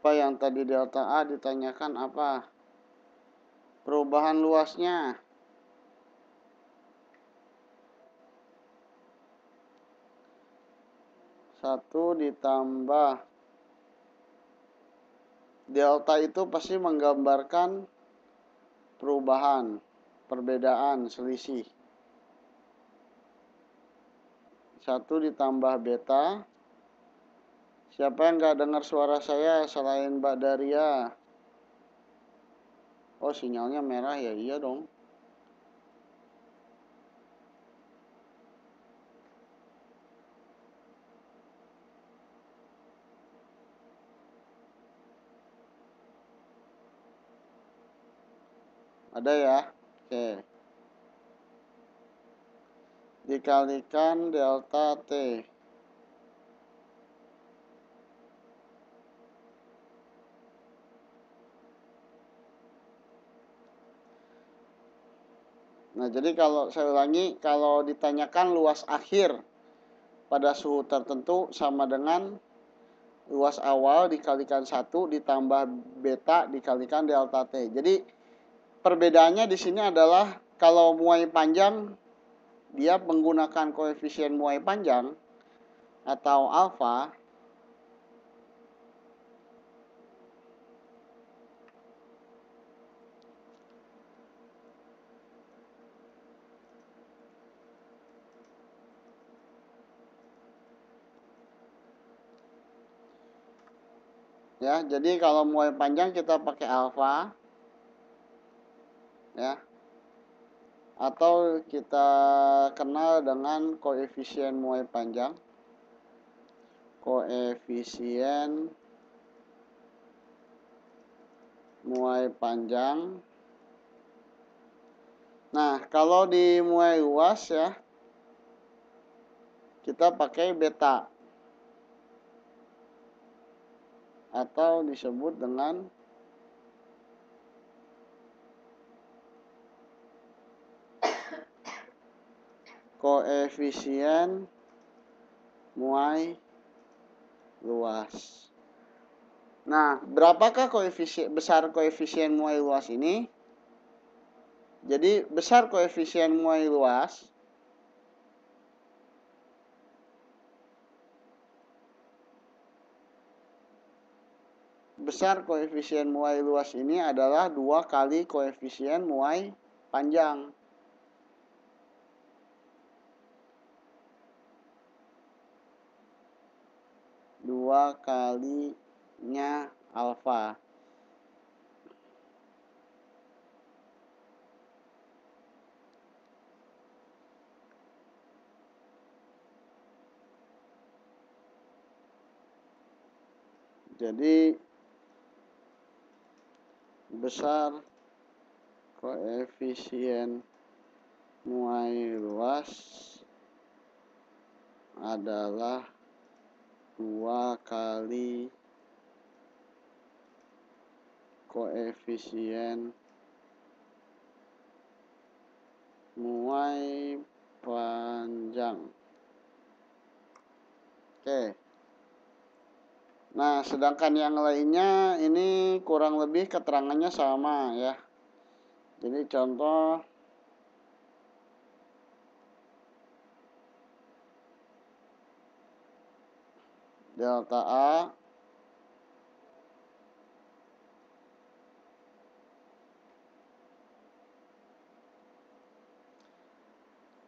Apa yang tadi delta A ditanyakan apa? Perubahan luasnya. 1 ditambah delta itu pasti menggambarkan perubahan, perbedaan, selisih. 1 ditambah beta. Siapa yang nggak dengar suara saya selain Mbak Daria? Oh, sinyalnya merah ya, iya dong. Ada ya? Oke. Dikalikan delta T. Nah, jadi kalau saya ulangi, kalau ditanyakan luas akhir pada suhu tertentu sama dengan luas awal dikalikan 1 ditambah beta dikalikan delta T. Jadi perbedaannya di sini adalah kalau muai panjang dia menggunakan koefisien muai panjang atau alfa. Ya, jadi kalau muai panjang kita pakai alfa. Ya. Atau kita kenal dengan koefisien muai panjang. Koefisien muai panjang. Nah, kalau di muai luas ya, kita pakai beta. Atau disebut dengan koefisien muai luas. Nah, berapakah besar koefisien muai luas ini? Jadi, besar koefisien muai luas ini adalah 2 kali koefisien muai panjang. Dua kalinya alfa. Jadi besar koefisien muai luas adalah 2 kali koefisien muai panjang. Oke. Nah, sedangkan yang lainnya ini kurang lebih keterangannya sama ya. Jadi contoh delta A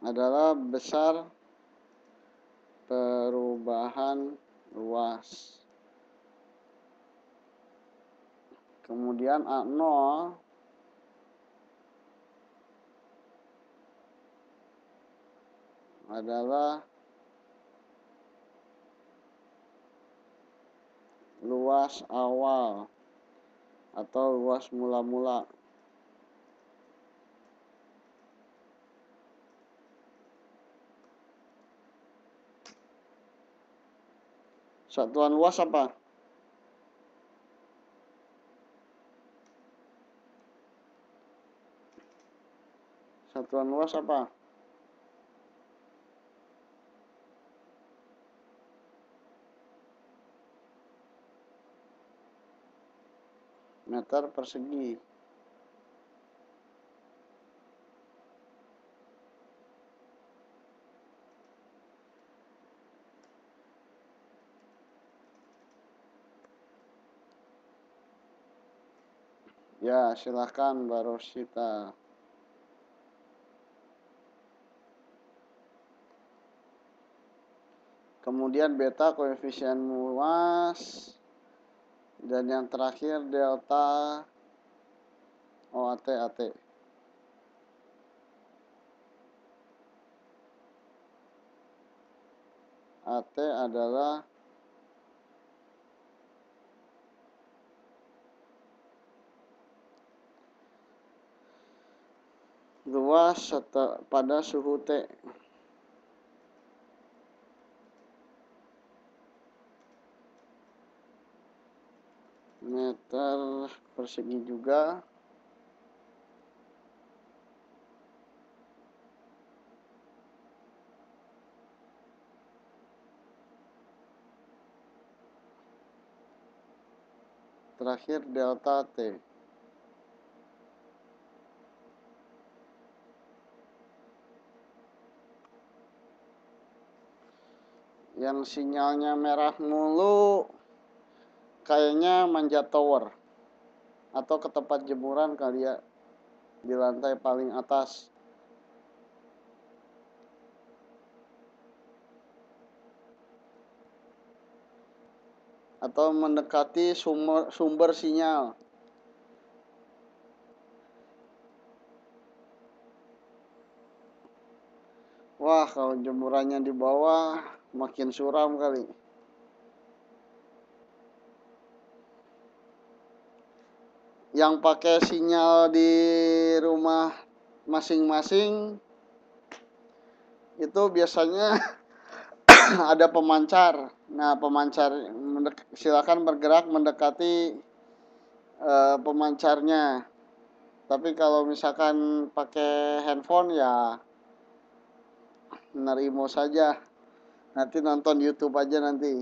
adalah besar perubahan luas. Kemudian A0 adalah luas awal atau luas mula-mula. Satuan luas apa? Satuan luas apa? meter persegi. Ya, silakan Mbak Rosita. Kemudian beta koefisien luas. Dan yang terakhir delta AT. AT adalah luas pada suhu T. Meter persegi juga. Terakhir delta T. Yang sinyalnya merah mulu kayaknya Manjat Tower atau ke tempat jemuran kali ya, di lantai paling atas. Atau mendekati sumber sinyal. Wah, kalau jemurannya di bawah makin suram kali. Yang pakai sinyal di rumah masing-masing itu biasanya ada pemancar. Nah, pemancar silakan bergerak mendekati pemancarnya. Tapi kalau misalkan pakai handphone ya nerimo saja. Nanti nonton YouTube aja nanti.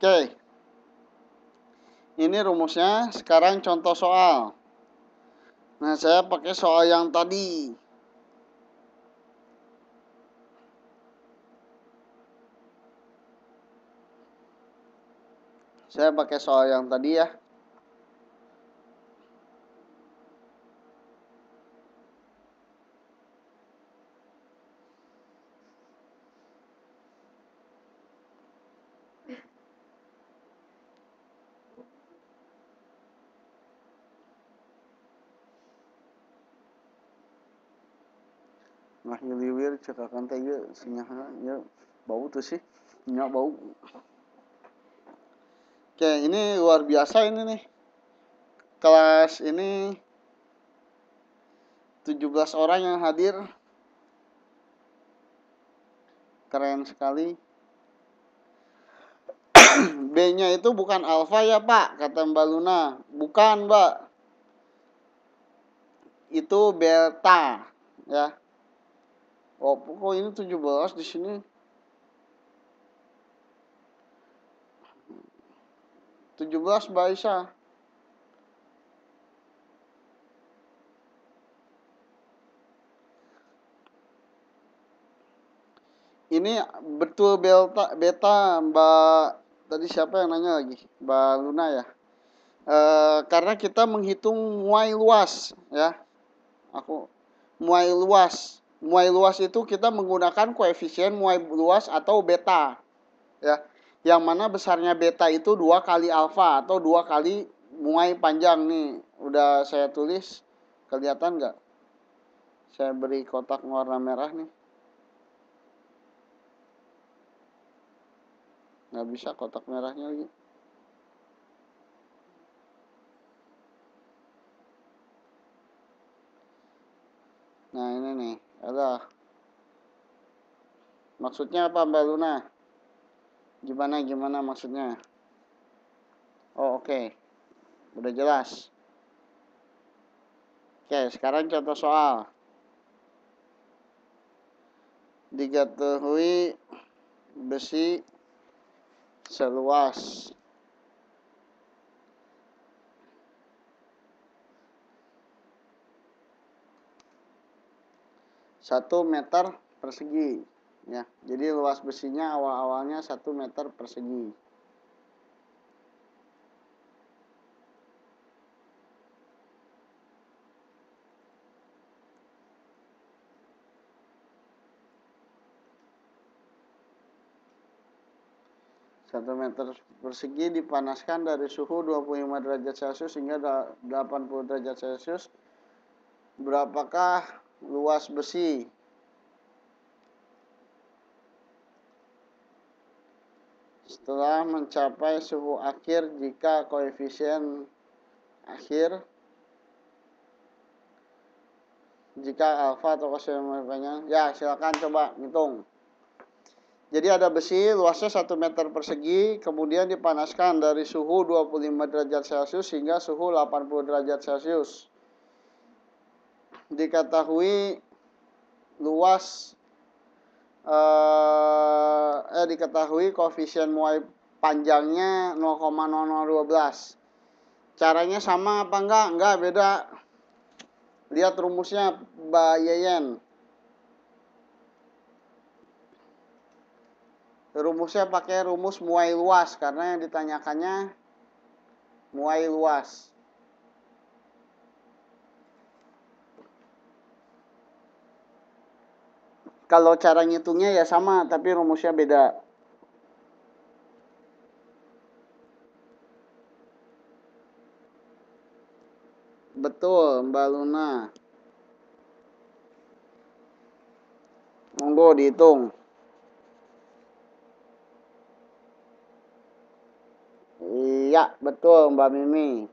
Oke. Ini rumusnya. Sekarang contoh soal. Nah, saya pakai soal yang tadi. Saya pakai soal yang tadi ya. Nah, liwir cekakan teh ge sinyaha ya bau tuh sih. Nya bau. Oke, ini luar biasa ini nih. Kelas ini 17 orang yang hadir. Keren sekali. B-nya itu bukan alfa ya Pak, kata Mbak Luna. Bukan Mbak. Itu beta ya. Oh, kok ini 17 di sini? 17 Mbak Aisyah. Ini betul beta Mbak, tadi siapa yang nanya lagi? Mbak Luna ya. Karena kita menghitung muai luas ya. Muai luas. Muai luas itu kita menggunakan koefisien muai luas atau beta ya. Yang mana besarnya beta itu 2 kali alfa atau 2 kali muai panjang nih. Udah saya tulis, kelihatan nggak? Saya beri kotak warna merah nih. Nggak bisa kotak merahnya lagi. Nah ini nih, ada. Maksudnya apa Mbak Luna? Gimana maksudnya? Oh oke. Udah jelas. Oke, sekarang contoh soal. Diketahui besi seluas 1 meter persegi. Ya, jadi luas besinya awal-awalnya 1 meter persegi. Satu meter persegi dipanaskan dari suhu 25 derajat Celcius hingga 80 derajat Celcius. Berapakah luas besi? Setelah mencapai suhu akhir jika koefisien akhir, jika alfa atau koefisien, ya silakan coba hitung. Jadi ada besi luasnya 1 meter persegi, kemudian dipanaskan dari suhu 25 derajat Celcius hingga suhu 80 derajat Celcius. Diketahui luas diketahui koefisien muai panjangnya 0,0012. Caranya sama apa enggak? Enggak, beda. Lihat rumusnya Mbak Yeyen. Rumusnya pakai rumus muai luas karena yang ditanyakannya muai luas. Kalau cara ngitungnya ya sama, tapi rumusnya beda. Betul, Mbak Luna. Monggo dihitung. Iya, betul Mbak Mimi.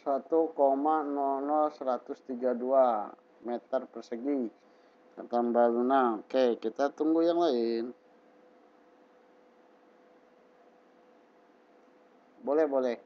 1,00132 meter persegi. Tambah lunak. Oke, kita tunggu yang lain. Boleh, boleh.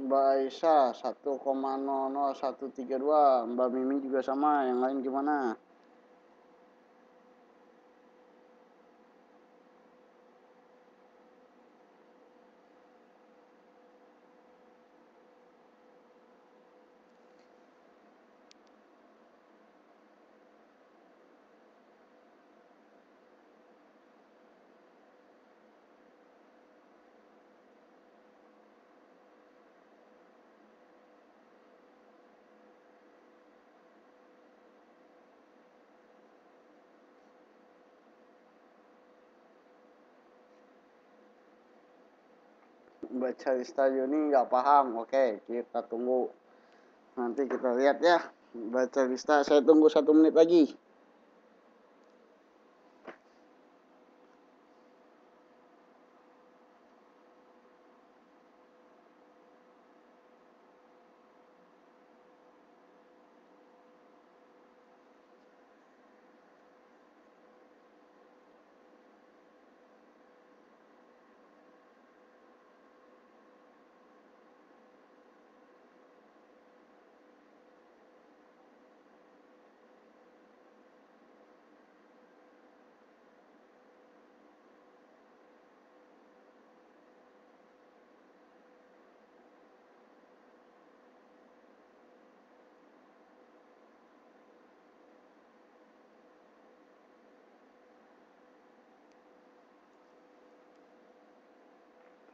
Mbak Aisyah 1,00132. Mbak Mimi juga sama. Yang lain gimana? Mbak Calista Yuni nggak paham. Oke, kita tunggu. Nanti kita lihat ya. Mbak Calista, saya tunggu 1 menit lagi.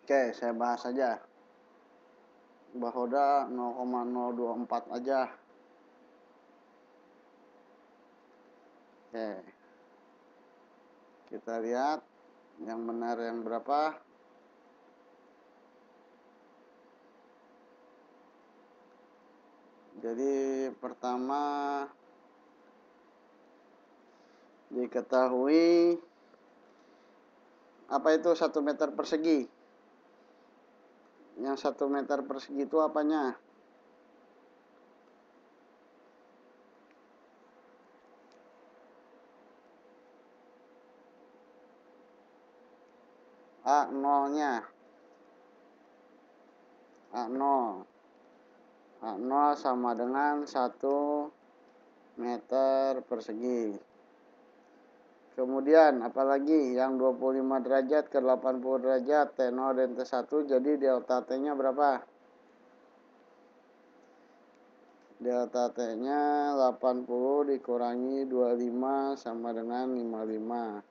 Oke, saya bahas aja. Mbak Hoda 0,024 aja. Oke. Kita lihat Yang benar yang berapa? Jadi pertama diketahui apa itu 1 meter persegi. Yang 1 meter persegi itu apanya? A0-nya. A0. A0 sama dengan 1 meter persegi. Kemudian apalagi yang 25 derajat ke 80 derajat T0 dan T1, jadi delta T-nya berapa? Delta T-nya 80 dikurangi 25 sama dengan 55.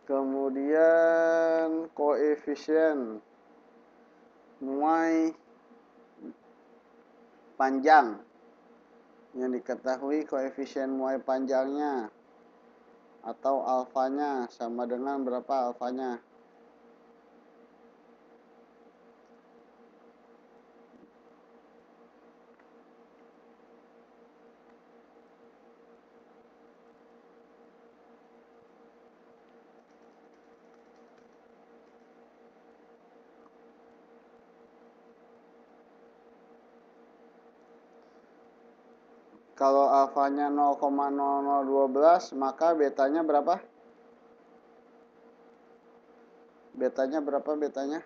Kemudian koefisien muai panjang. Yang diketahui koefisien muai panjangnya atau alfanya sama dengan berapa alfanya? Kalau alfanya 0,0012, maka betanya berapa? Betanya berapa betanya?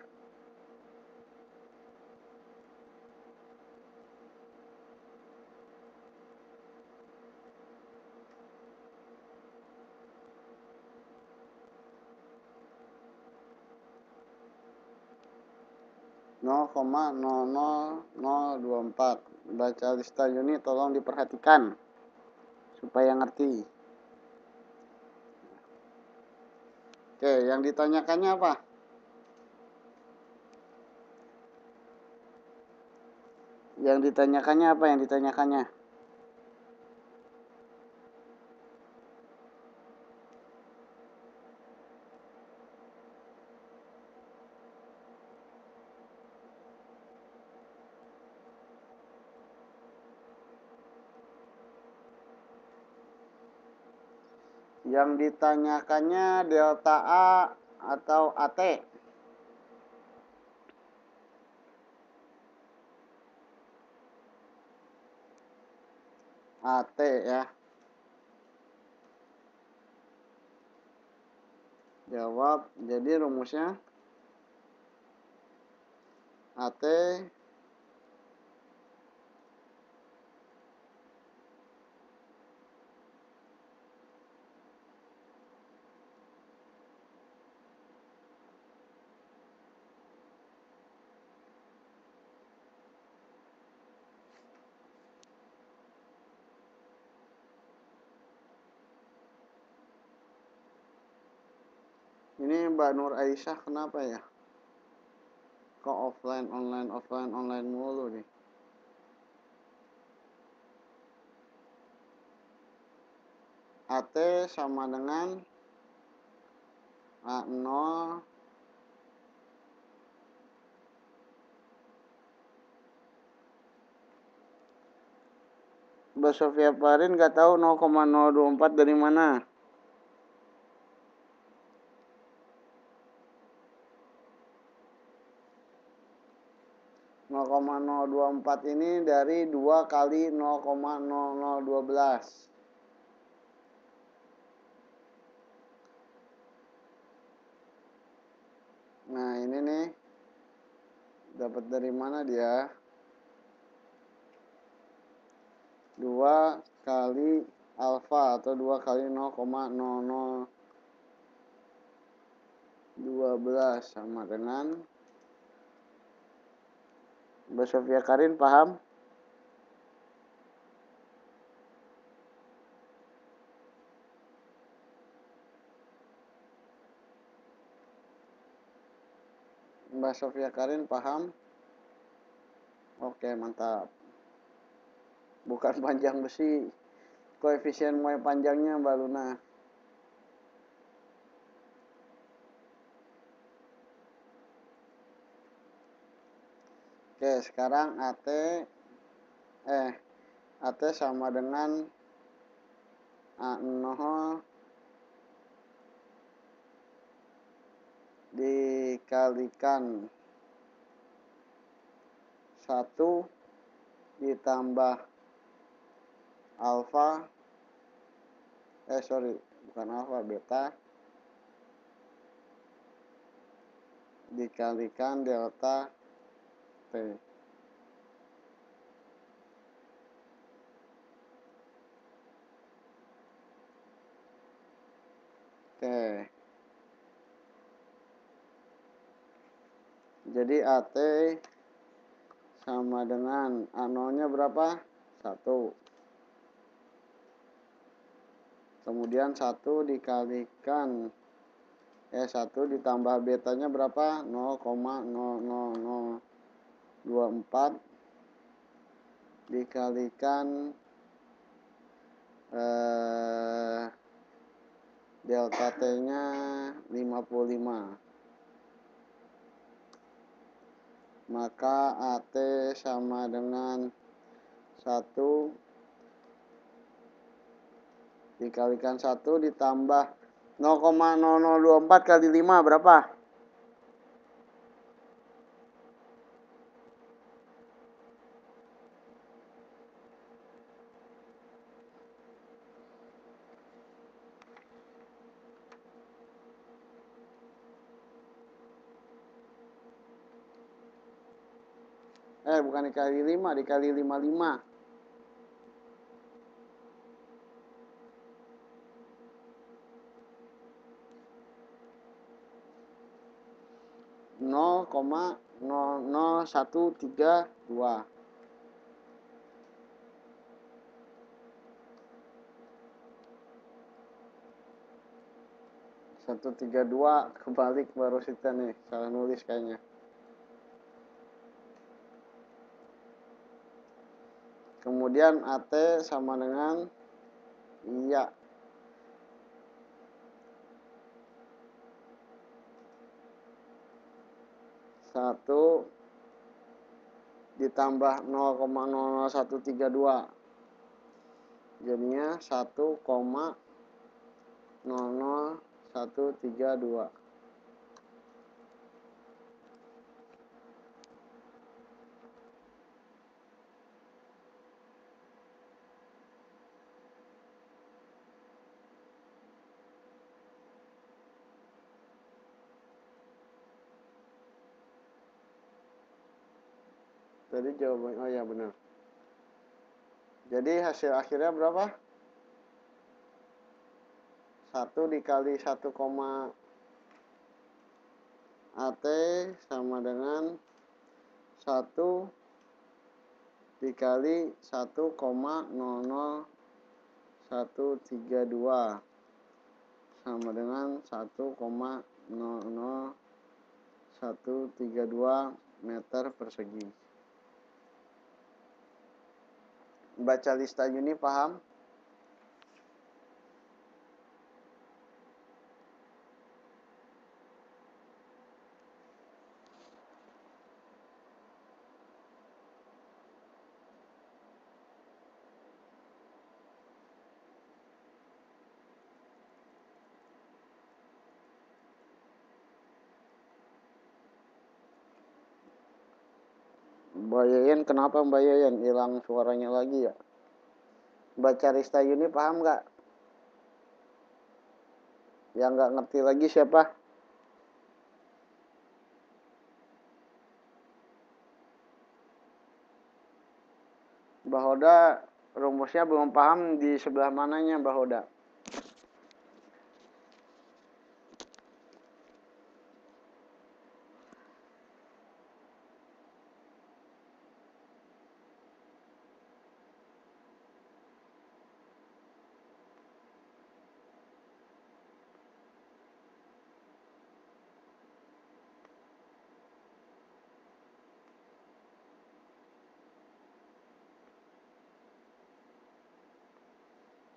Nol koma 00024. Baca lista unit tolong diperhatikan supaya ngerti. Oke, yang ditanyakannya apa? Yang ditanyakannya apa yang ditanyakannya? Yang ditanyakannya delta A atau AT? AT ya. Jawab. Jadi rumusnya AT ini Mbak Nur Aisyah kenapa ya? Kok offline online mulu nih? AT sama dengan A0 Mbak Sofia Farin nggak tahu 0,024 dari mana? Nol koma 024 ini dari 2 kali 0,0012. Nah ini nih, dapat dari mana dia? 2 kali alfa atau 2 kali 0,0012 sama dengan Mbak Sofia Karin paham? Mbak Sofia Karin paham? Oke, mantap. Bukan panjang besi. Koefisien Y panjangnya Mbak Luna. Oke, sekarang AT sama dengan A0 dikalikan 1 ditambah alfa, bukan alfa, beta, dikalikan delta T. Oke. Jadi AT sama dengan A0-nya berapa? 1. Kemudian 1 dikalikan 1 ditambah betanya berapa? 0,00024 dikalikan delta T-nya 55. Maka AT sama dengan 1 dikalikan 1 ditambah 0,0024 kali 5 berapa? Bukan dikali 5, dikali 55. 0,00132. 132 kebalik baru kita nih, salah nulis kayaknya. Kemudian AT sama dengan 1 ditambah 0,00132. Jadinya 1,00132. Tadi jawabannya, ya benar. Jadi hasil akhirnya berapa? 1 dikali 1, AT sama dengan 1 dikali 1,00132 sama dengan 1,00132 meter persegi. Baca lista Yuni paham? Mbak Yeyen, kenapa Mbak Yeyen hilang suaranya lagi ya? Baca lista Yuni paham nggak? Yang nggak ngerti lagi siapa? Mbak Hoda rumusnya belum paham di sebelah mananya Mbak Hoda?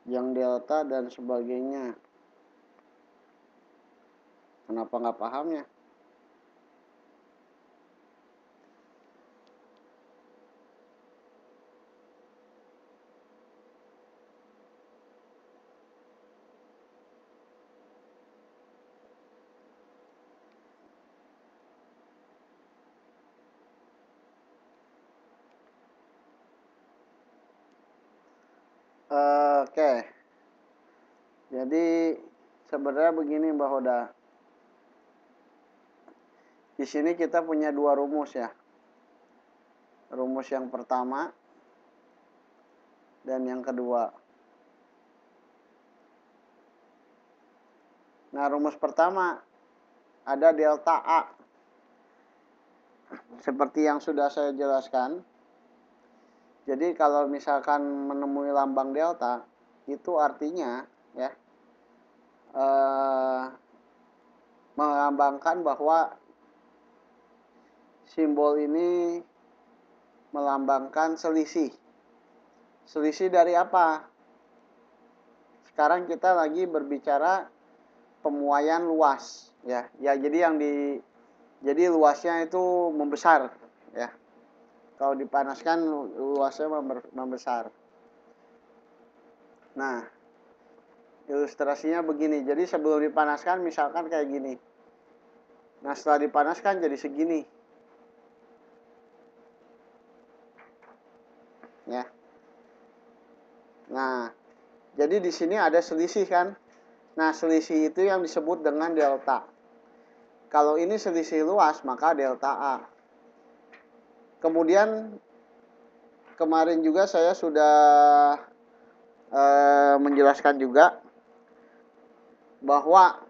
yang delta dan sebagainya. Kenapa nggak paham ya? Oke. Jadi sebenarnya begini Mbak Hoda. Di sini kita punya dua rumus ya. Rumus yang pertama dan yang kedua. Nah, rumus pertama ada delta A. Seperti yang sudah saya jelaskan. Jadi kalau misalkan menemui lambang delta, itu artinya ya melambangkan bahwa simbol ini melambangkan selisih. Selisih dari apa? Sekarang kita lagi berbicara pemuaian luas ya. Ya jadi jadi luasnya itu membesar ya. Kalau dipanaskan luasnya membesar. Nah, ilustrasinya begini. Jadi sebelum dipanaskan misalkan kayak gini. Nah, setelah dipanaskan jadi segini. Ya. Nah, jadi di sini ada selisih kan? Nah, selisih itu yang disebut dengan delta. Kalau ini selisih luas, maka delta A. Kemudian kemarin juga saya sudah menjelaskan juga bahwa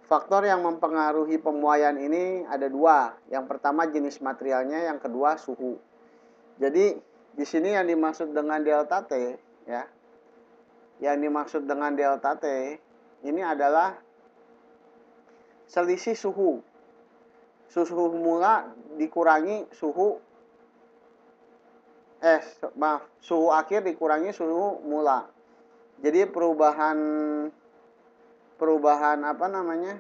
faktor yang mempengaruhi pemuaian ini ada dua. Yang pertama jenis materialnya, yang kedua suhu. Jadi di sini yang dimaksud dengan delta T ya. Yang dimaksud dengan delta T ini adalah selisih suhu. Suhu mula dikurangi suhu suhu akhir dikurangi suhu mula. Jadi perubahan apa namanya?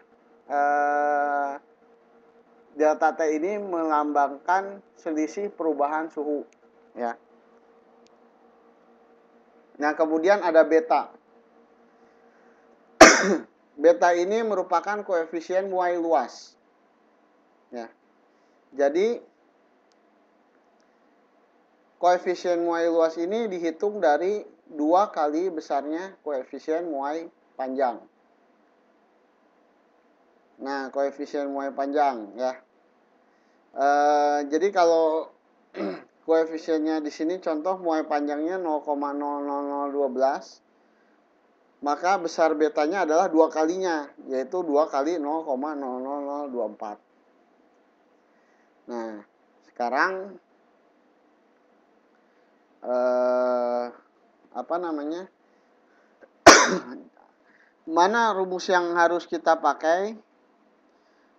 Delta T ini melambangkan selisih perubahan suhu ya. Nah, kemudian ada beta. Beta ini merupakan koefisien muai luas. Ya. Jadi koefisien muai luas ini dihitung dari 2 kali besarnya koefisien muai panjang. Nah, koefisien muai panjang ya. Jadi kalau koefisiennya di sini contoh muai panjangnya 0,00012, maka besar betanya adalah 2 kalinya, yaitu 2 kali 0,00024. Nah, sekarang apa namanya? Mana rumus yang harus kita pakai?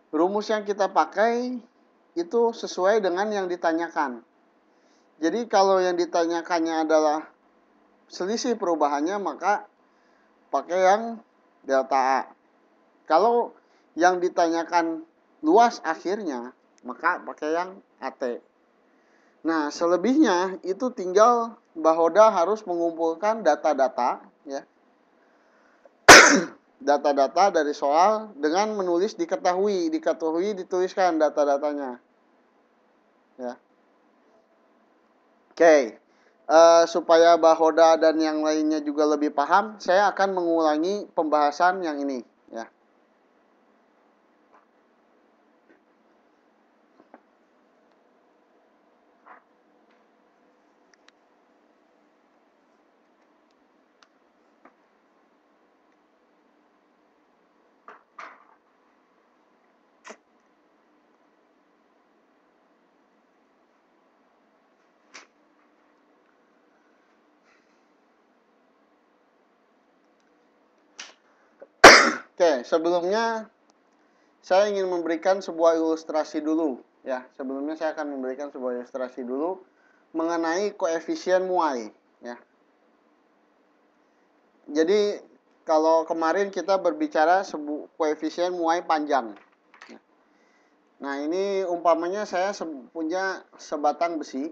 Rumus yang kita pakai itu sesuai dengan yang ditanyakan. Jadi kalau yang ditanyakannya adalah selisih perubahannya, maka pakai yang delta A. Kalau yang ditanyakan luas akhirnya, maka pakai yang AT. Nah, selebihnya itu tinggal Mbak Hoda harus mengumpulkan data-data ya. Data-data dari soal dengan menulis diketahui dituliskan data-datanya. Ya. Oke. Supaya Mbak Hoda dan yang lainnya juga lebih paham, saya akan mengulangi pembahasan yang ini ya. Oke, sebelumnya saya ingin memberikan sebuah ilustrasi dulu ya. Sebelumnya saya akan memberikan sebuah ilustrasi dulu mengenai koefisien muai ya. Jadi kalau kemarin kita berbicara koefisien muai panjang. Nah, ini umpamanya saya punya sebatang besi.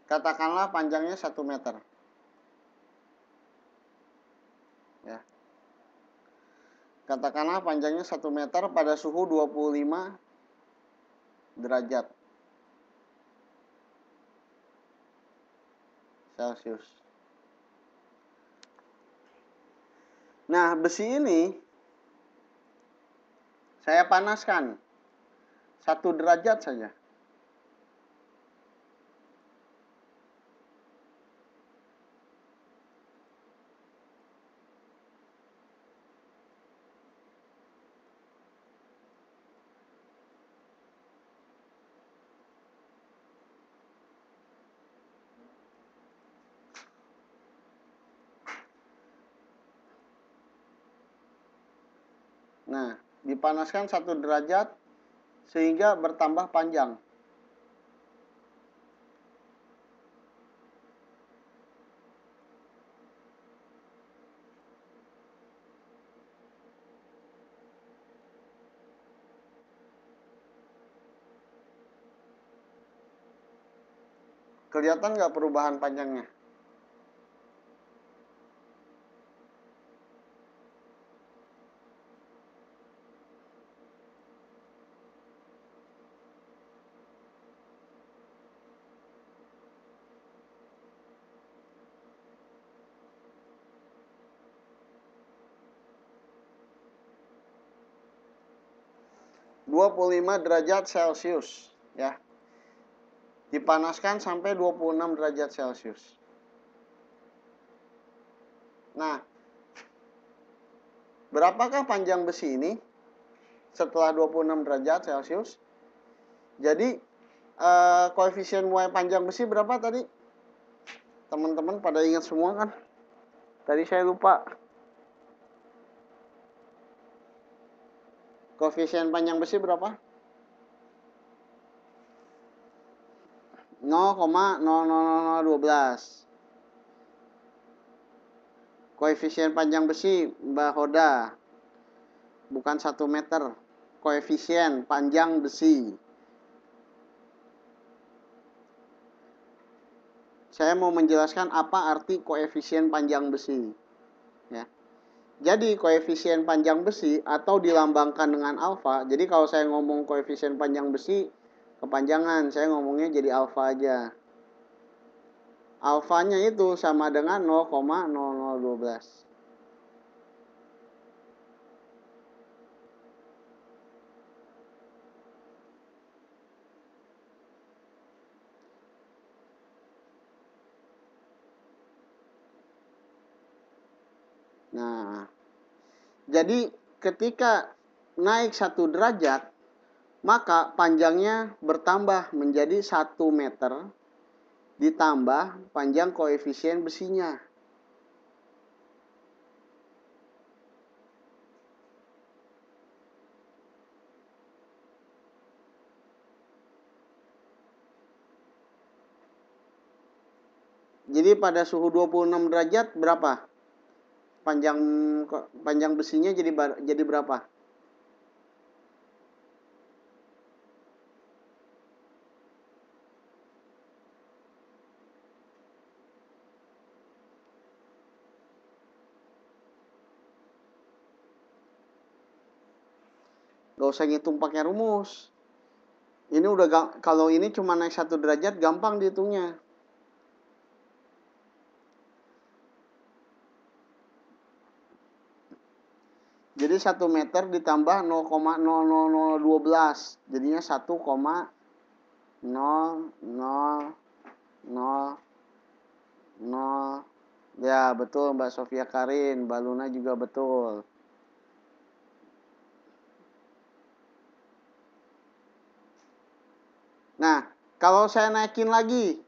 Katakanlah panjangnya 1 meter. Ya. Katakanlah panjangnya 1 meter pada suhu 25 derajat Celcius. Nah, besi ini saya panaskan 1 derajat saja. Nah, dipanaskan 1 derajat sehingga bertambah panjang. Kelihatan nggak perubahan panjangnya? ...25 derajat Celcius, ya. Dipanaskan sampai 26 derajat Celcius. Nah, berapakah panjang besi ini setelah 26 derajat Celcius? Jadi, koefisien muai panjang besi berapa tadi? Teman-teman pada ingat semua kan? Tadi saya lupa. Koefisien panjang besi berapa? 0,00012. Koefisien panjang besi, Mbak Hoda. Bukan 1 meter. Koefisien panjang besi. Saya mau menjelaskan apa arti koefisien panjang besi. Ya. Jadi koefisien panjang besi atau dilambangkan dengan alfa. Jadi kalau saya ngomong koefisien panjang besi kepanjangan, saya ngomongnya jadi alfa aja. Alfanya itu sama dengan 0,0012. Nah, jadi ketika naik 1 derajat, maka panjangnya bertambah menjadi 1 meter ditambah panjang koefisien besinya. Jadi pada suhu 26 derajat berapa? Panjang besinya jadi berapa? Gak usah ngitung pakai rumus. Ini udah kalau ini cuma naik 1 derajat gampang dihitungnya. Jadi 1 meter ditambah 0,00012. Jadinya 1,00000. Ya, betul Mbak Sofia Karin, Mbak Luna juga betul. Nah, kalau saya naikin lagi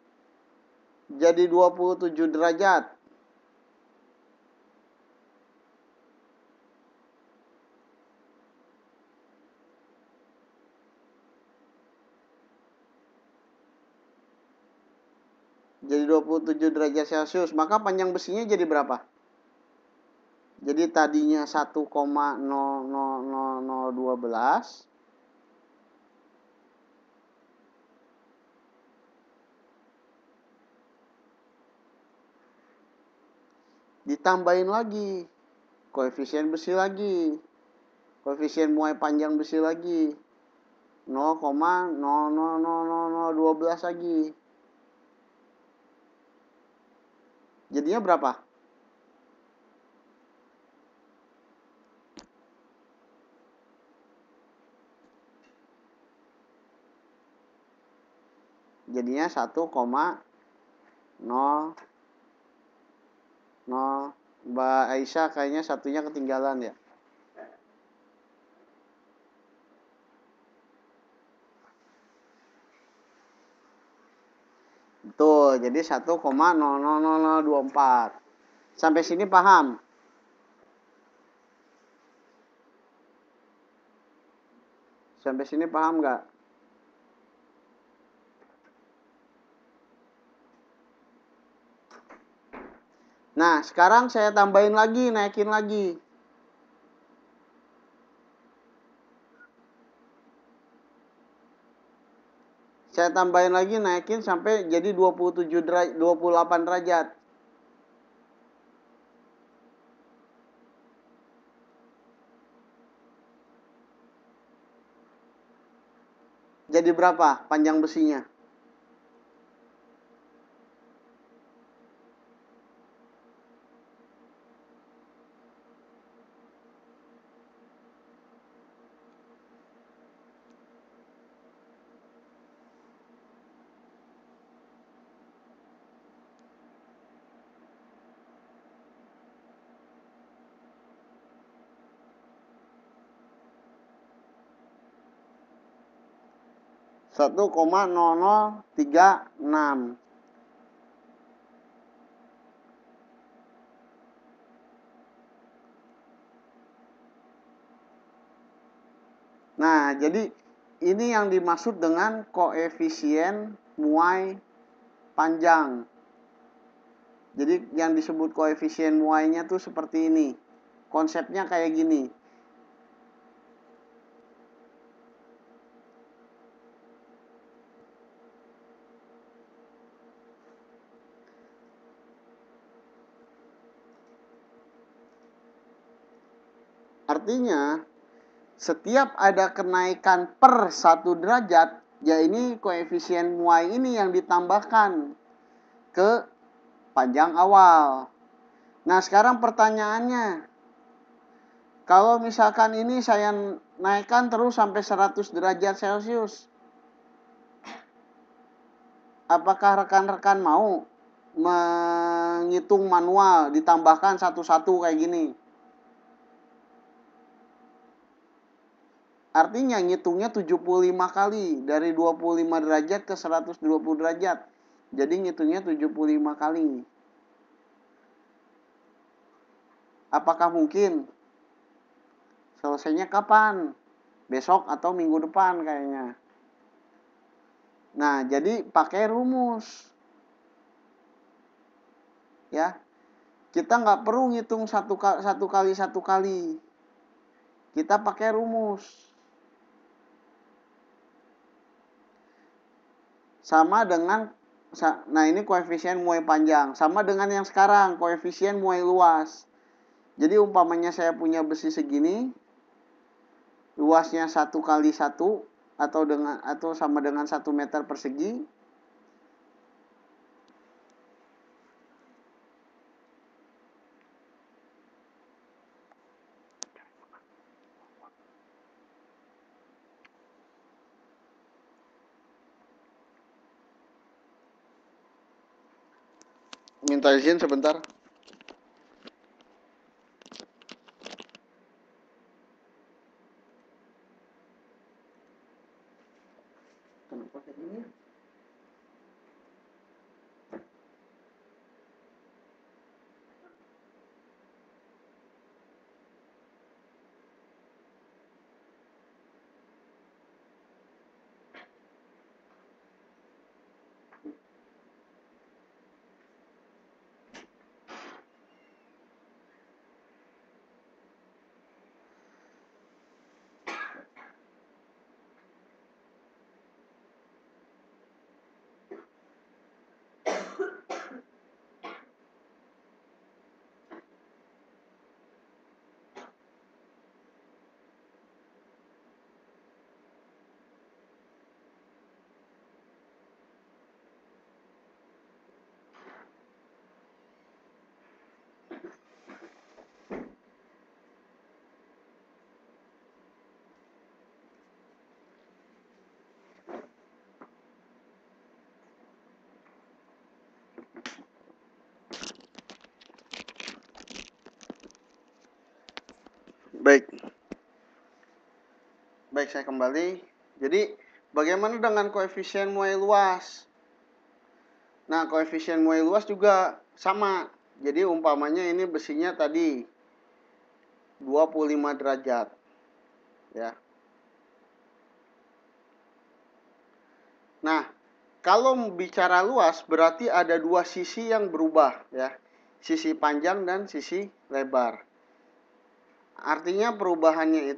jadi 27 derajat. Jadi 27 derajat Celcius. Maka panjang besinya jadi berapa? Jadi tadinya 1,000012 ditambahin lagi koefisien besi lagi, koefisien muai panjang besi lagi 0,000012 lagi. Jadinya berapa? Jadinya 1,0. Mbak Aisyah kayaknya satunya ketinggalan ya. Betul, jadi 1,00024. Sampai sini paham? Sampai sini paham nggak? Nah, sekarang saya tambahin lagi, naikin lagi. Saya tambahin lagi, naikin sampai jadi 28 derajat. Jadi berapa panjang besinya? Satu koma 0036. Nah, jadi ini yang dimaksud dengan koefisien muai panjang. Jadi yang disebut koefisien muainya tuh seperti ini. Konsepnya kayak gini. Artinya, setiap ada kenaikan per 1 derajat, ya ini koefisien muai ini yang ditambahkan ke panjang awal. Nah, sekarang pertanyaannya, kalau misalkan ini saya naikkan terus sampai 100 derajat Celcius, apakah rekan-rekan mau menghitung manual, ditambahkan satu-satu kayak gini? Artinya ngitungnya 75 kali, dari 25 derajat ke 120 derajat. Jadi ngitungnya 75 kali. Apakah mungkin? Selesainya kapan? Besok atau minggu depan kayaknya. Nah, jadi pakai rumus. Ya, kita nggak perlu ngitung satu kali. Kita pakai rumus. Sama dengan, nah ini koefisien muai panjang. Sama dengan yang sekarang, koefisien muai luas. Jadi umpamanya saya punya besi segini, luasnya 1 kali 1 atau sama dengan 1 meter persegi. Minta izin sebentar. Kenapa kayak gini? Baik. Baik, saya kembali. Jadi, bagaimana dengan koefisien muai luas? Nah, koefisien muai luas juga sama. Jadi, umpamanya ini besinya tadi 25 derajat. Ya. Nah, kalau bicara luas berarti ada dua sisi yang berubah, ya. Sisi panjang dan sisi lebar. Artinya perubahannya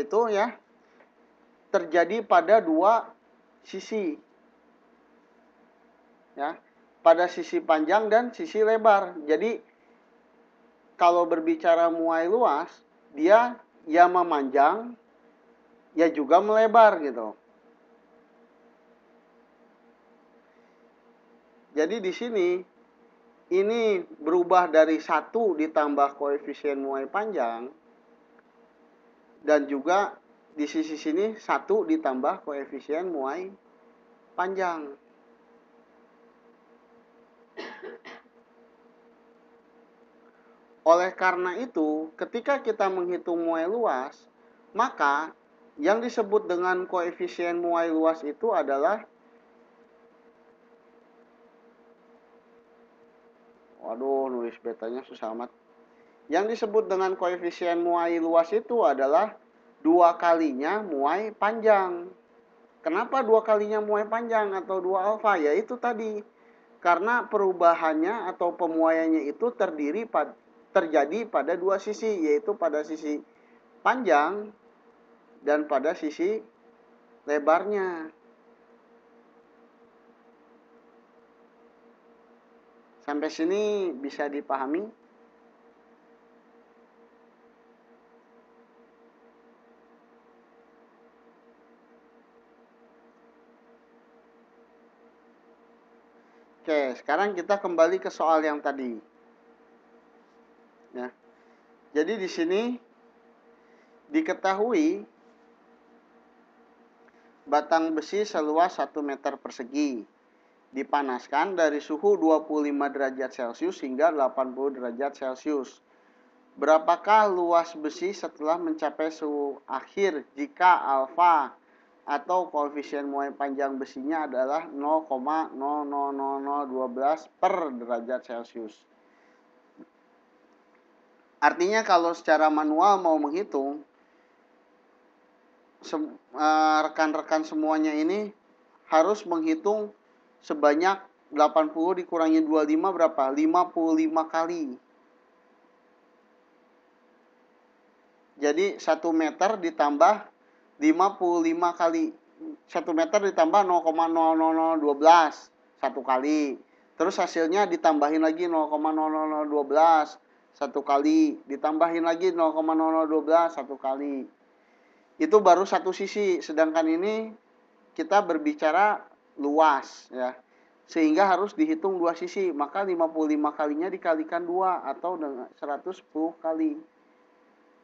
itu ya terjadi pada dua sisi, ya, pada sisi panjang dan sisi lebar. Jadi kalau berbicara muai luas, dia ya memanjang, ya juga melebar gitu. Jadi di sini ini berubah dari 1 ditambah koefisien muai panjang, dan juga di sisi sini 1 ditambah koefisien muai panjang. Oleh karena itu, ketika kita menghitung muai luas, maka yang disebut dengan koefisien muai luas itu adalah, waduh, nulis betanya susah amat. Yang disebut dengan koefisien muai luas itu adalah 2 kalinya muai panjang. Kenapa 2 kalinya muai panjang atau 2 alfa? Ya itu tadi. Karena perubahannya atau pemuaiannya itu terjadi pada dua sisi, yaitu pada sisi panjang dan pada sisi lebarnya. Sampai sini bisa dipahami? Oke, sekarang kita kembali ke soal yang tadi. Ya. Jadi di sini diketahui batang besi seluas 1 meter persegi dipanaskan dari suhu 25 derajat Celcius hingga 80 derajat Celcius. Berapakah luas besi setelah mencapai suhu akhir jika alfa atau koefisien muai panjang besinya adalah 0,00012 per derajat Celcius. Artinya kalau secara manual mau menghitung, rekan-rekan semuanya ini harus menghitung sebanyak 80 dikurangi 25 berapa? 55 kali. Jadi 1 meter ditambah 55 kali. 1 meter ditambah 0,00012 satu kali. Terus hasilnya ditambahin lagi 0,00012 satu kali. Ditambahin lagi 0,0012 satu kali. Itu baru satu sisi. Sedangkan ini kita berbicara luas, ya. Sehingga harus dihitung dua sisi. Maka 55 kalinya dikalikan 2 atau dengan 110 kali.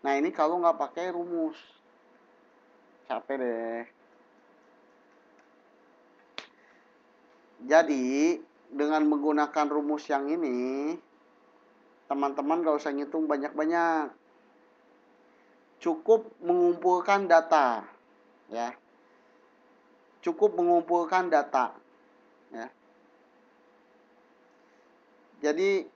Nah, ini kalau nggak pakai rumus. Capek deh. Jadi, dengan menggunakan rumus yang ini, teman-teman nggak usah ngitung banyak-banyak. Cukup mengumpulkan data. Ya. Cukup mengumpulkan data. Ya. Jadi,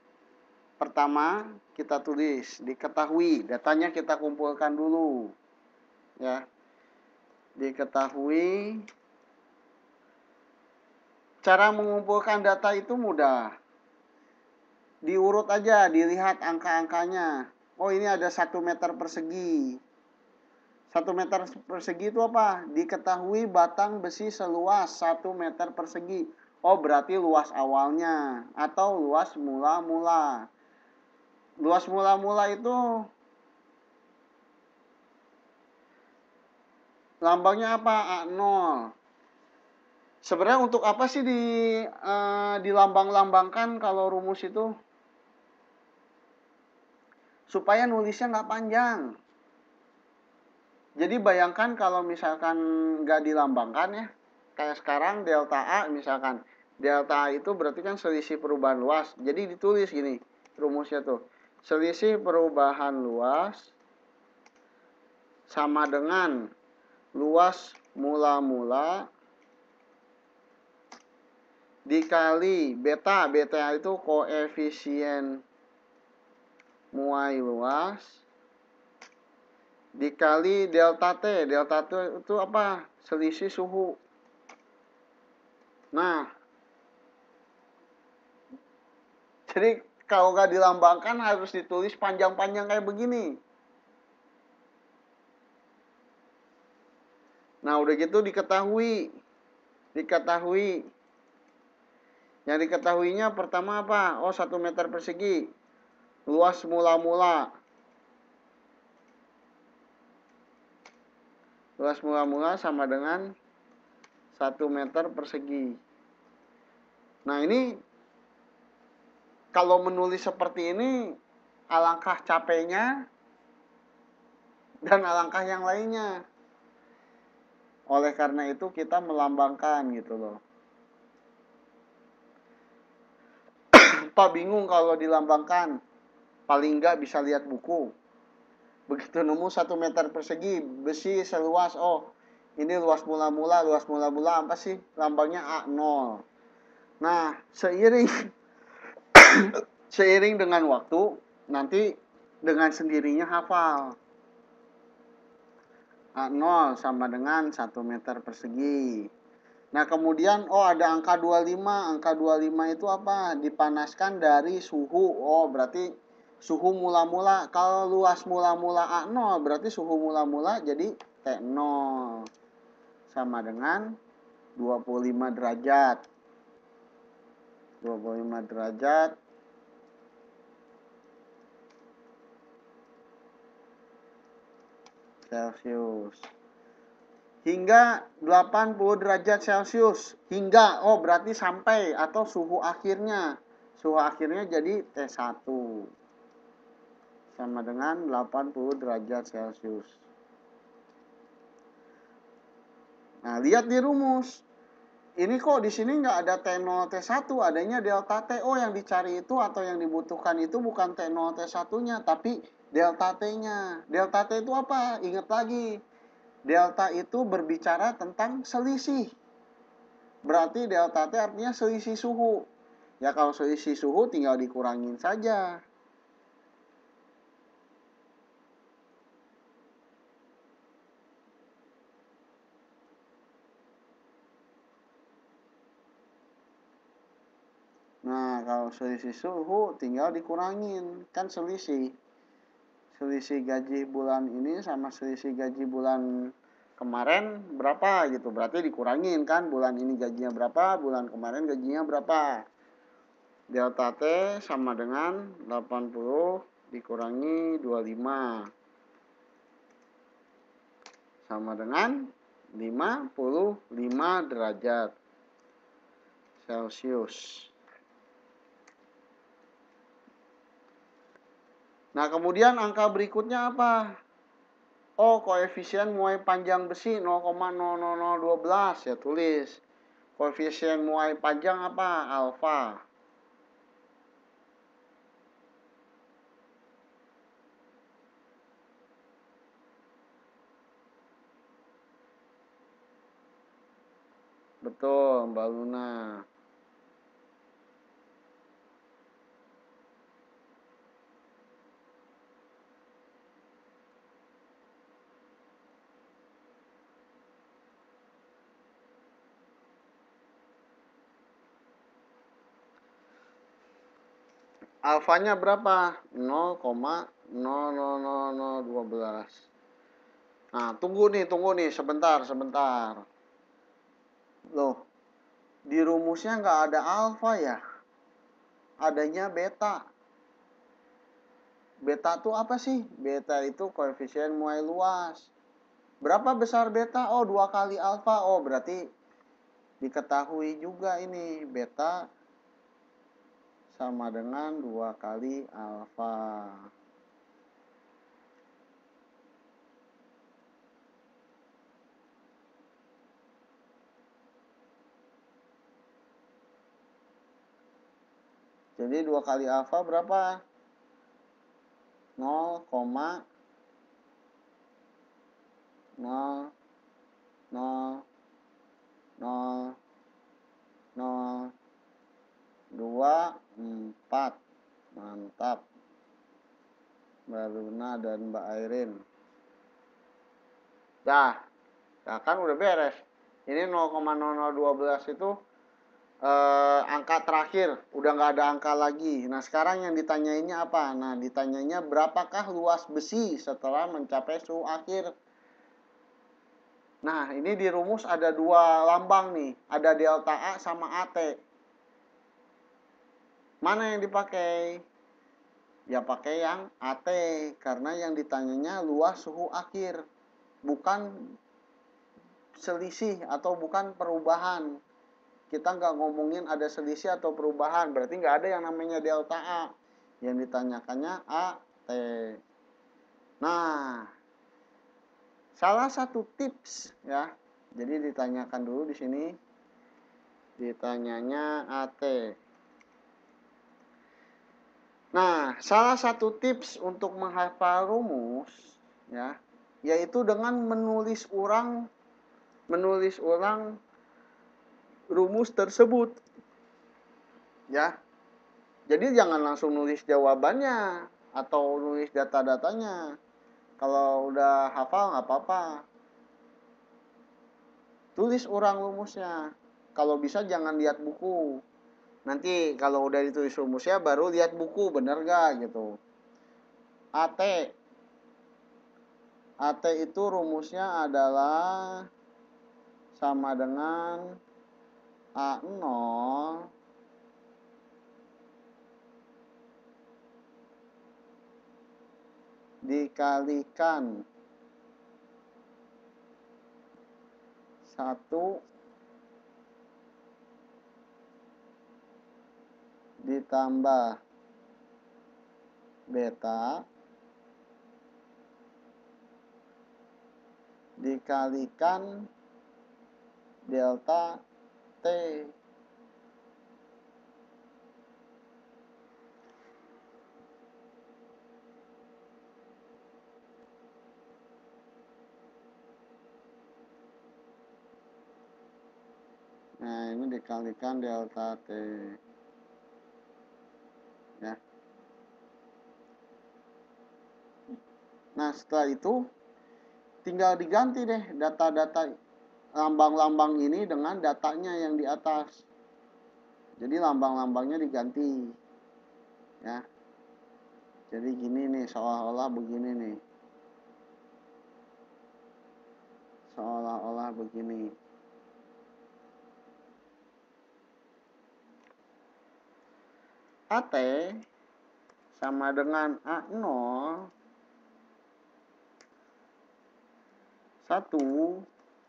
pertama kita tulis, diketahui, datanya kita kumpulkan dulu. Ya. Diketahui. Cara mengumpulkan data itu mudah. Diurut aja, dilihat angka-angkanya. Oh, ini ada 1 meter persegi. 1 meter persegi itu apa? Diketahui batang besi seluas 1 meter persegi. Oh, berarti luas awalnya atau luas mula-mula. Luas mula-mula itu lambangnya apa? A0. Sebenarnya untuk apa sih dilambang-lambangkan kalau rumus itu? Supaya nulisnya nggak panjang. Jadi bayangkan kalau misalkan nggak dilambangkan, ya, kayak sekarang delta A misalkan. Delta A itu berarti kan selisih perubahan luas. Jadi ditulis gini rumusnya tuh. Selisih perubahan luas sama dengan luas mula-mula dikali beta. Beta itu koefisien muai luas dikali delta T. Delta T itu apa? Selisih suhu. Nah, jadi kalau nggak dilambangkan harus ditulis panjang-panjang kayak begini. Nah, udah gitu diketahui. Yang diketahuinya pertama apa? Oh, 1 meter persegi. Luas mula-mula. Luas mula-mula sama dengan 1 meter persegi. Nah, ini kalau menulis seperti ini alangkah capeknya dan alangkah yang lainnya. Oleh karena itu kita melambangkan gitu loh. Pak bingung kalau dilambangkan. Paling nggak bisa lihat buku. Begitu nemu 1 meter persegi, besi seluas, oh ini luas mula-mula apa sih? Lambangnya A0. Nah, seiring dengan waktu, nanti dengan sendirinya hafal. A0 sama dengan 1 meter persegi. Nah, kemudian ada angka 25. Angka 25 itu apa? Dipanaskan dari suhu. Oh, berarti suhu mula-mula. Kalau luas mula-mula A0, berarti suhu mula-mula jadi T0. Sama dengan 25 derajat. 25 derajat Celcius. Hingga 80 derajat Celcius. Hingga, berarti sampai atau suhu akhirnya. Suhu akhirnya jadi T1. Sama dengan 80 derajat Celcius. Nah, lihat di rumus. Ini kok di sini nggak ada T0, T1, adanya delta T. Yang dicari itu atau yang dibutuhkan itu bukan T0, T1-nya, tapi delta T-nya. Delta T itu apa? Ingat lagi. Delta itu berbicara tentang selisih. Berarti delta T artinya selisih suhu. Ya kalau selisih suhu tinggal dikurangin saja. Nah, kalau selisih suhu tinggal dikurangin. Kan selisih. Selisih gaji bulan ini sama selisih gaji bulan kemarin berapa gitu. Berarti dikurangin kan. Bulan ini gajinya berapa, bulan kemarin gajinya berapa. Delta T sama dengan 80 dikurangi 25. Sama dengan 55 derajat Celcius. Nah, kemudian angka berikutnya apa? Koefisien muai panjang besi 0,00012 ya tulis. Koefisien muai panjang apa? Alfa. Betul, Mbak Luna. Alfanya berapa? 0,00012. Nah, tunggu nih, sebentar. Loh, di rumusnya nggak ada alfa ya? Adanya beta. Beta itu apa sih? Beta itu koefisien muai luas. Berapa besar beta? 2 kali alfa. Berarti diketahui juga ini. Beta sama dengan 2 kali alfa. Jadi 2 kali alfa berapa? 0,0000024. Mantap. Mbak Luna dan Mbak Airin. Dah, kan udah beres. Ini 0,0012 itu angka terakhir, udah nggak ada angka lagi. Nah, sekarang yang ditanyainnya apa? Nah, ditanyanya berapakah luas besi setelah mencapai suhu akhir. Nah, ini di rumus ada 2 lambang nih, ada delta A sama AT. Mana yang dipakai? Ya pakai yang AT, karena yang ditanyanya luas suhu akhir, bukan selisih atau bukan perubahan. Kita nggak ngomongin ada selisih atau perubahan, berarti nggak ada yang namanya delta A. Yang ditanyakannya AT. Nah, salah satu tips ya, jadi ditanyakan dulu di sini, ditanyanya AT. Nah, salah satu tips untuk menghafal rumus ya, yaitu dengan menulis ulang rumus tersebut. Ya. Jadi jangan langsung nulis jawabannya atau nulis data-datanya. Kalau udah hafal nggak apa-apa. Tulis ulang rumusnya. Kalau bisa jangan lihat buku. Nanti kalau udah ditulis rumusnya baru lihat buku, bener gak gitu. AT itu rumusnya adalah sama dengan A0 dikalikan 1 ditambah beta dikalikan delta T. Nah, ini dikalikan delta T. Ya. Nah, setelah itu tinggal diganti deh data-data lambang-lambang ini dengan datanya yang di atas. Jadi lambang-lambangnya diganti. Ya. Jadi gini nih, seolah-olah begini nih. Seolah-olah begini. AT sama dengan A0 1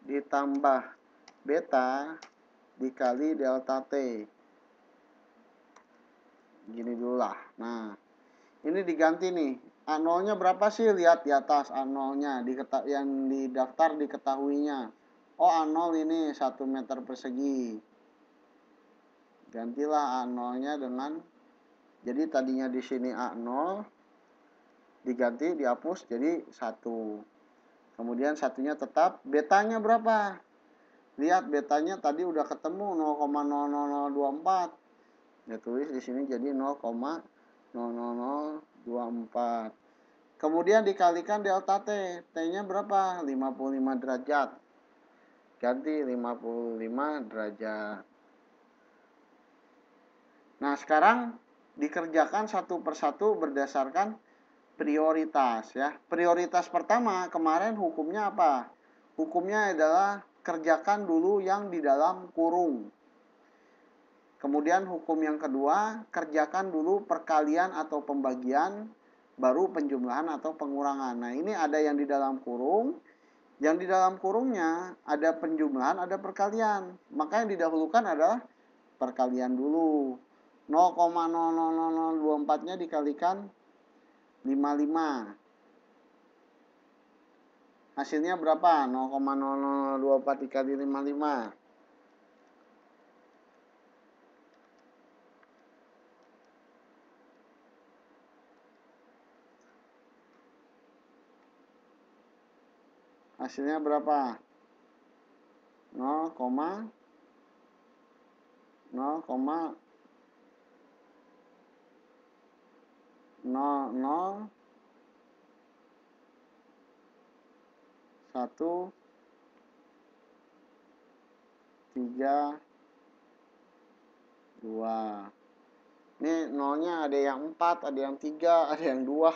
ditambah beta dikali delta T. Gini dulu lah. Nah, ini diganti nih. A0-nya berapa sih? Lihat di atas A0-nya yang di daftar diketahuinya. Oh, A0 ini 1 meter persegi. Gantilah A0-nya dengan, jadi tadinya di sini A0 diganti, dihapus jadi 1. Kemudian satunya tetap, betanya berapa? Lihat betanya tadi udah ketemu 0,00024. Ya tulis di sini jadi 0,00024. Kemudian dikalikan delta T. T-nya berapa? 55 derajat. Ganti 55 derajat. Nah, sekarang dikerjakan satu persatu berdasarkan prioritas ya. Prioritas pertama kemarin hukumnya apa? Hukumnya adalah kerjakan dulu yang di dalam kurung. Kemudian hukum yang kedua, kerjakan dulu perkalian atau pembagian, baru penjumlahan atau pengurangan. Nah, ini ada yang di dalam kurung. Yang di dalam kurungnya ada penjumlahan, ada perkalian. Maka yang didahulukan adalah perkalian dulu. 0,00024-nya dikalikan 55. Hasilnya berapa? 0,0024 dikali 55. Hasilnya berapa? 0,00 1 3 2. Ini nolnya ada yang 4, ada yang 3, ada yang 2.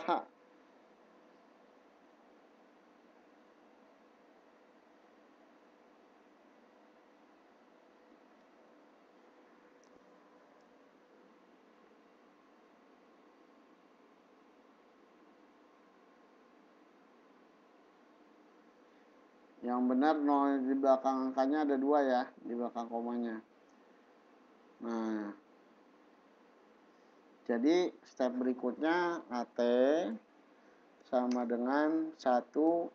Yang benar nol di belakang angkanya ada 2 ya, di belakang komanya. Nah, jadi step berikutnya AT sama dengan 1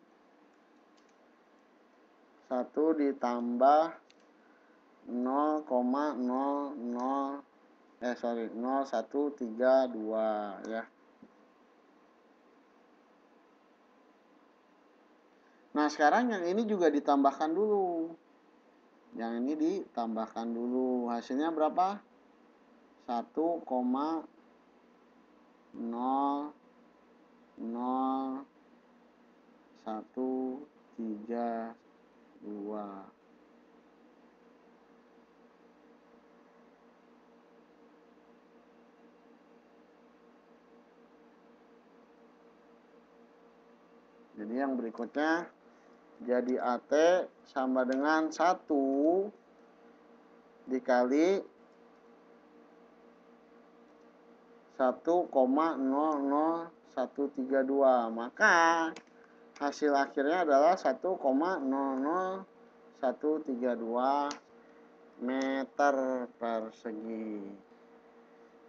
ditambah 0,0132 ya. Nah, sekarang yang ini juga ditambahkan dulu. Yang ini ditambahkan dulu. Hasilnya berapa? 1,00132. Jadi yang berikutnya jadi AT sama dengan 1 dikali 1,00132. Maka hasil akhirnya adalah 1,00132 meter persegi.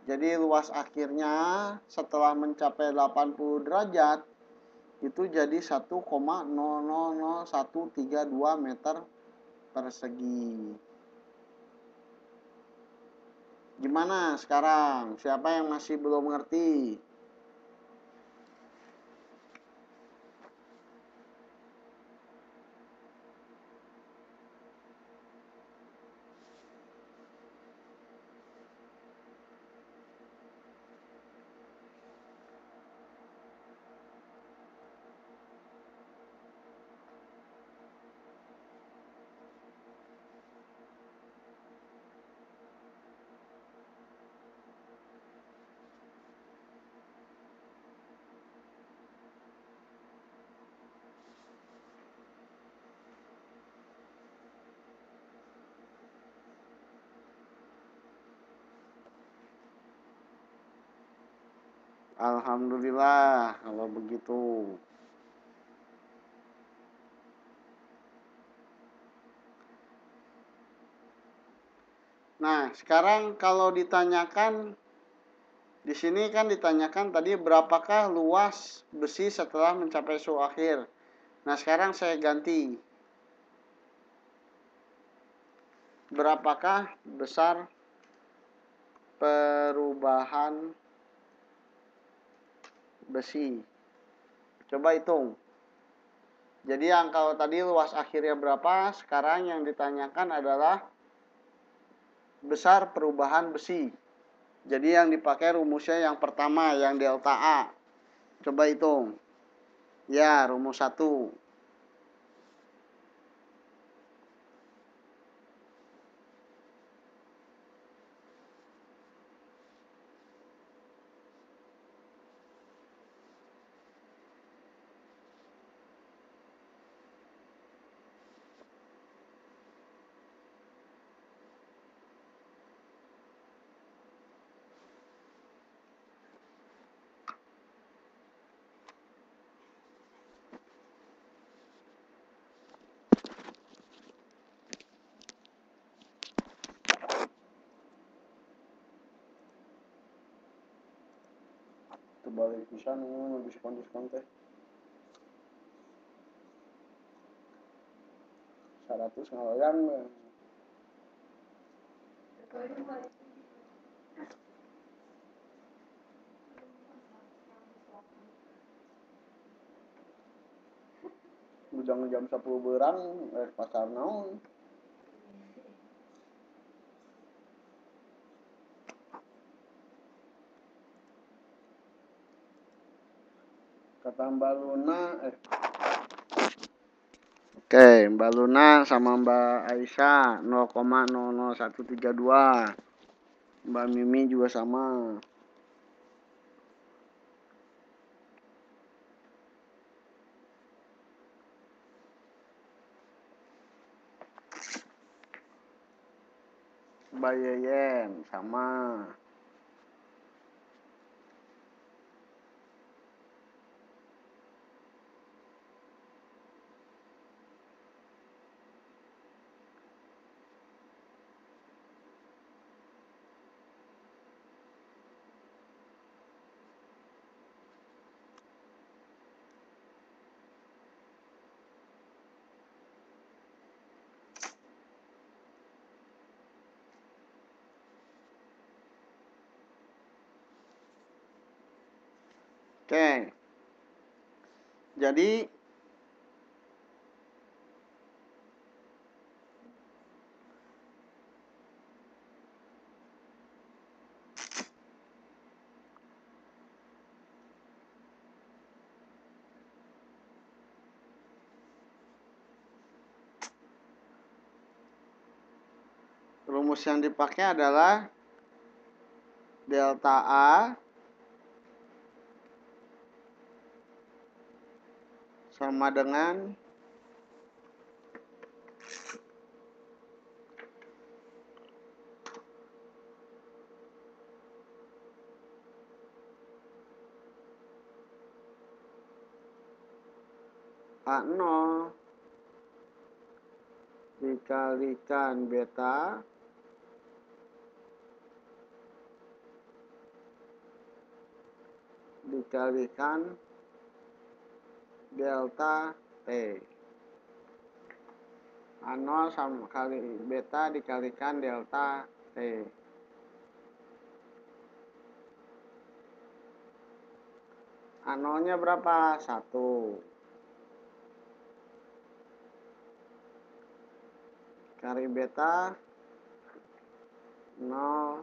Jadi luas akhirnya setelah mencapai 80 derajat itu jadi 1,00132 meter persegi. Gimana sekarang? Siapa yang masih belum ngerti? Alhamdulillah kalau begitu. Nah, sekarang kalau ditanyakan di sini kan ditanyakan tadi berapakah luas besi setelah mencapai suhu akhir. Nah, sekarang saya ganti. Berapakah besar perubahan besi? Coba hitung. Jadi yang kalau tadi luas akhirnya berapa, sekarang yang ditanyakan adalah besar perubahan besi. Jadi yang dipakai rumusnya yang pertama, yang delta A. Coba hitung. Ya, rumus 1. Balik pisan ini diskon teh 100 ngaloyan. bujang jam 10 berang pasar naon. Kata Mbak Luna Oke, Mbak Luna sama Mbak Aisyah 0,00132. Mbak Mimi juga sama. Mbak Yeyen sama. Oke. Jadi rumus yang dipakai adalah delta A sama dengan A0 dikalikan beta dikalikan delta T. A0 sama kali beta dikalikan delta T. A0-nya berapa? 1. Kali beta 0,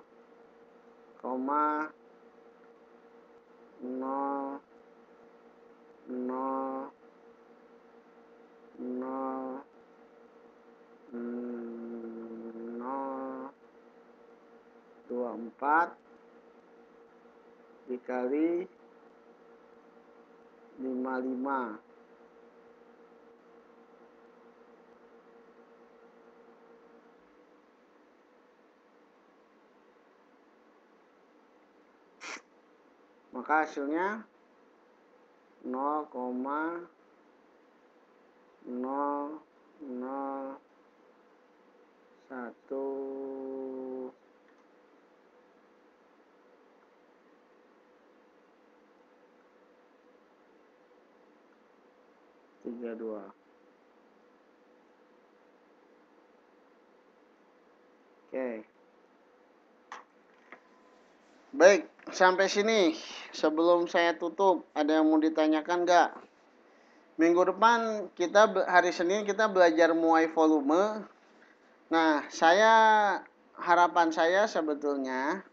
0, 0, 0, 24 dikali 55. Maka hasilnya 0,00132. Oke. Baik, sampai sini. Sebelum saya tutup, ada yang mau ditanyakan nggak? Minggu depan hari Senin kita belajar muai volume. Nah, harapan saya sebetulnya,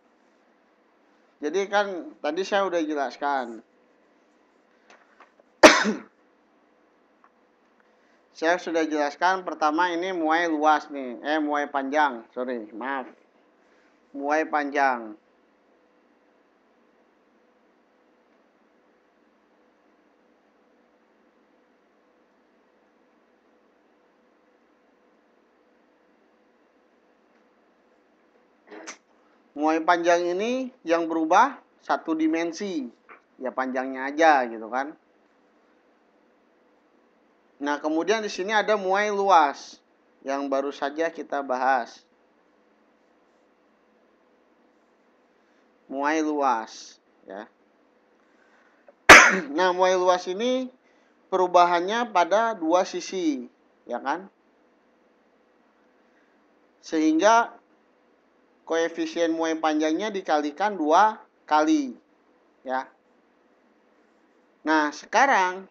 jadi kan tadi saya udah jelaskan. Saya sudah jelaskan pertama ini muai luas nih, muai panjang, maaf. Muai panjang. Muai panjang ini yang berubah satu dimensi, ya panjangnya aja gitu kan. Nah, kemudian di sini ada muai luas yang baru saja kita bahas. Muai luas, ya. Nah, muai luas ini perubahannya pada dua sisi, ya kan? Sehingga koefisien muai panjangnya dikalikan 2 kali, ya. Nah, sekarang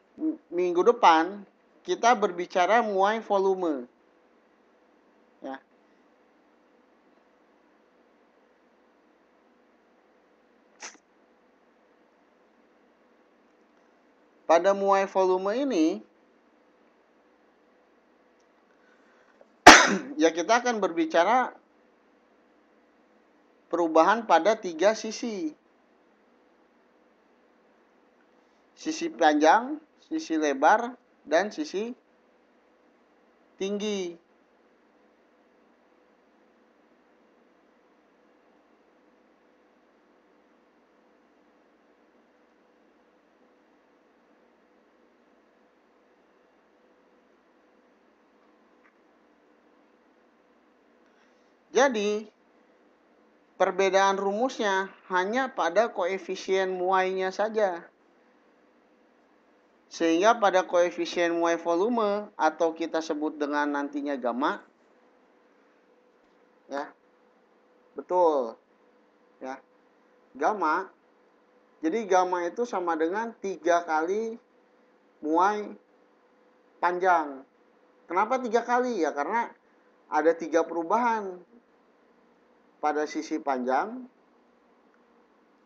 minggu depan kita berbicara muai volume. Ya. Pada muai volume ini, ya kita akan berbicara perubahan pada 3 sisi. Sisi panjang, sisi lebar, dan sisi tinggi. Jadi, perbedaan rumusnya hanya pada koefisien muainya saja. Sehingga pada koefisien muai volume atau kita sebut dengan nantinya gamma, ya, betul, ya, gamma. Jadi gamma itu sama dengan 3 kali muai panjang. Kenapa 3 kali? Ya karena ada 3 perubahan. Pada sisi panjang,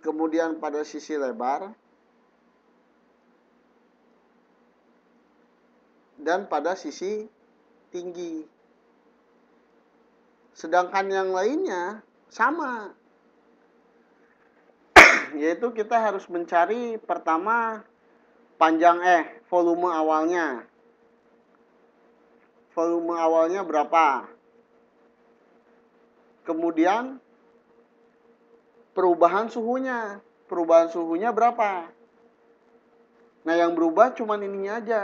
kemudian pada sisi lebar, dan pada sisi tinggi. Sedangkan yang lainnya sama. Yaitu kita harus mencari pertama volume awalnya. Volume awalnya berapa? Kemudian perubahan suhunya. Perubahan suhunya berapa? Nah, yang berubah cuma ininya aja.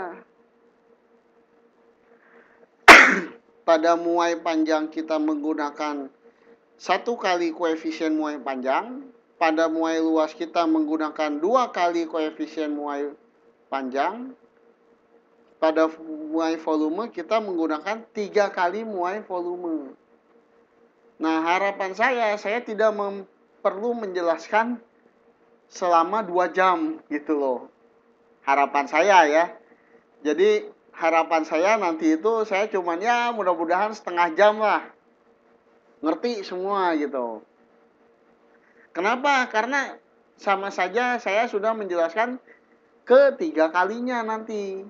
Pada muai panjang kita menggunakan 1 kali koefisien muai panjang. Pada muai luas kita menggunakan 2 kali koefisien muai panjang. Pada muai volume kita menggunakan 3 kali muai volume. Nah, harapan saya tidak perlu menjelaskan selama 2 jam gitu loh. Harapan saya ya. Jadi harapan saya nanti itu saya cuman ya mudah-mudahan setengah jam lah. Ngerti semua gitu. Kenapa? Karena sama saja saya sudah menjelaskan ketiga kalinya nanti.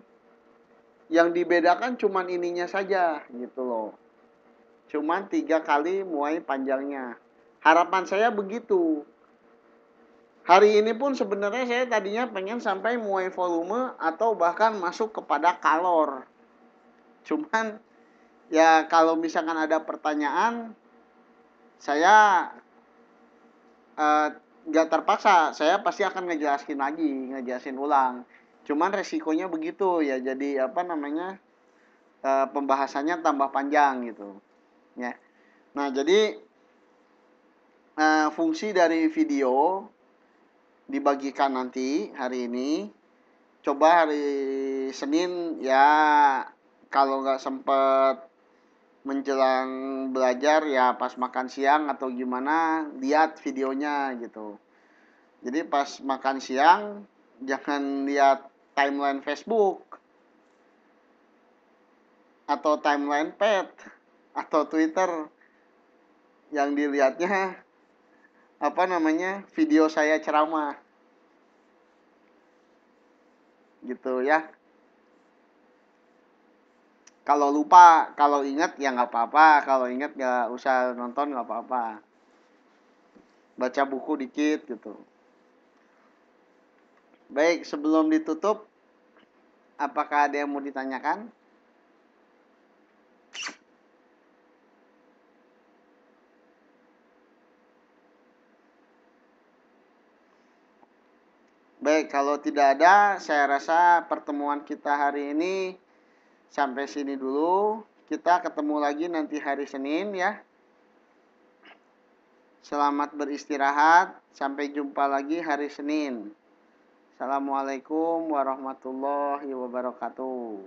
Yang dibedakan cuman ininya saja gitu loh. Cuman 3 kali muai panjangnya. Harapan saya begitu. Hari ini pun sebenarnya saya tadinya pengen sampai muai volume atau bahkan masuk kepada kalor. Cuman ya kalau misalkan ada pertanyaan, saya nggak terpaksa. Saya pasti akan ngejelasin ulang. Cuman resikonya begitu ya. Jadi pembahasannya tambah panjang gitu. Ya. Nah jadi fungsi dari video dibagikan nanti hari ini. Coba hari Senin ya kalau nggak sempet menjelang belajar ya pas makan siang atau gimana lihat videonya gitu. Jadi pas makan siang jangan lihat timeline Facebook atau timeline pet atau Twitter, yang dilihatnya video saya ceramah gitu ya. Kalau lupa, kalau ingat ya nggak apa-apa. Kalau ingat nggak usah nonton nggak apa-apa. Baca buku dikit gitu. Baik, sebelum ditutup, apakah ada yang mau ditanyakan? Baik, kalau tidak ada, saya rasa pertemuan kita hari ini sampai sini dulu. Kita ketemu lagi nanti hari Senin ya. Selamat beristirahat. Sampai jumpa lagi hari Senin. Assalamualaikum warahmatullahi wabarakatuh.